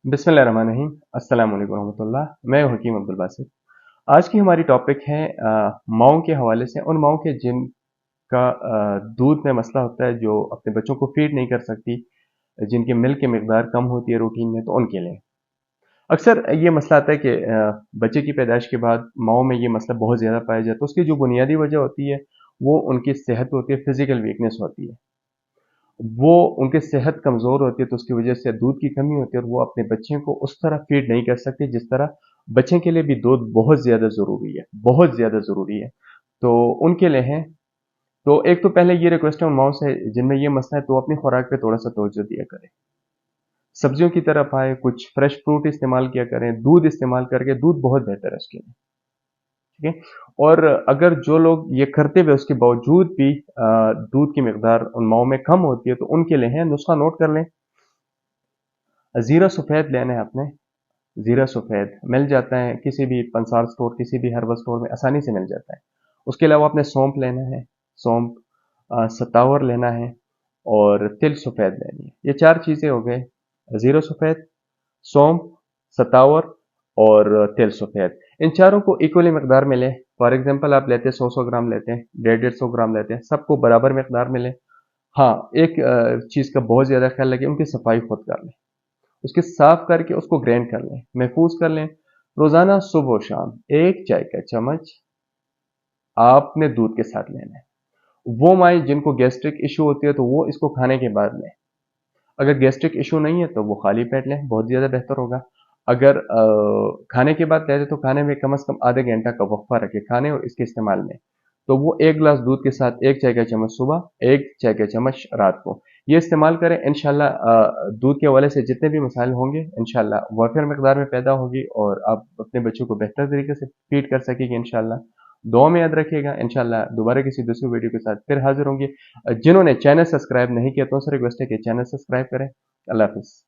बिस्मिल्लाहिर्रहमानिर्रहीम। अस्सलाम वालेकुम रहमतुल्लाह। मैं हूं हकीम अब्दुल बासित। आज की हमारी टॉपिक है माओं के हवाले से, उन माओं के जिनका दूध में मसला होता है, जो अपने बच्चों को फीड नहीं कर सकती, जिनके मिल्क की मिकदार कम होती है रूटीन में, तो उनके लिए अक्सर ये मसला आता है कि बच्चे की पैदाइश के बाद माओं में ये मसला बहुत ज़्यादा पाया जाता है। उसकी जो बुनियादी वजह होती है वो उनकी सेहत होती है, फिजिकल वीकनेस होती है। वो उनकी सेहत कमज़ोर होती है, तो उसकी वजह से दूध की कमी होती है और वो अपने बच्चे को उस तरह फीड नहीं कर सकते जिस तरह बच्चे के लिए भी दूध बहुत ज़्यादा ज़रूरी है, बहुत ज़्यादा ज़रूरी है। तो उनके लिए है, तो एक तो पहले ये रिक्वेस्ट है उन माओं से जिनमें ये मसला है, तो अपनी खुराक पे थोड़ा सा तवज्जो दिया करें, सब्जियों की तरफ आए, कुछ फ्रेश फ्रूट इस्तेमाल किया करें, दूध इस्तेमाल करके, दूध बहुत बेहतर है उसके लिए। ठीक है। और अगर जो लोग ये करते हुए उसके बावजूद भी दूध की मिकदार उन माओं में कम होती है, तो उनके लिए है, नुस्खा नोट कर लें। जीरा सफ़ेद लेना है आपने। जीरा सफ़ेद मिल जाता है किसी भी पंसार स्टोर, किसी भी हर्बल स्टोर में आसानी से मिल जाता है। उसके अलावा आपने सौंफ लेना है, सौंफ, सतावर लेना है और तिल सफ़ेद लेनी है। ये चार चीज़ें हो गए, जीरा सफ़ेद, सौंफ, सतावर और तिल सफ़ेद। इन चारों को इक्वली मकदार में लें। फॉर एग्जांपल आप लेते हैं 100 ग्राम लेते हैं, 150 ग्राम लेते हैं, सबको बराबर मकदार में लें। हाँ, एक चीज़ का बहुत ज़्यादा ख्याल रखें, उनकी सफाई खुद कर लें, उसके साफ करके उसको ग्राइंड कर लें, महफूज कर लें। रोजाना सुबह और शाम एक चाय का चम्मच आपने दूध के साथ लेना है। वो माए जिनको गैस्ट्रिक इशू होती है तो वो इसको खाने के बाद लें। अगर गैस्ट्रिक इशू नहीं है तो वो खाली पेट लें, बहुत ज़्यादा बेहतर होगा। अगर खाने के बाद लेते तो खाने में कम से कम आधे घंटा का वक्फा रखें खाने और इसके इस्तेमाल में। तो वो एक गिलास दूध के साथ एक चाय का चम्मच सुबह, एक चाय का चम्मच रात को, ये इस्तेमाल करें। इंशाल्लाह दूध के हवाले से जितने भी मसाइल होंगे इंशाल्लाह वाफिर मकदार में पैदा होगी और आप अपने बच्चों को बेहतर तरीके से फीड कर सकेंगे इंशाल्लाह। दुआ में याद रखिएगा। इंशाल्लाह दोबारा किसी दूसरी वीडियो के साथ फिर हाजिर होंगे। जिन्होंने चैनल सब्सक्राइब नहीं किया तो उनसे रिक्वेस्ट है कि चैनल सब्सक्राइब करें। अल्लाह हाफिज़।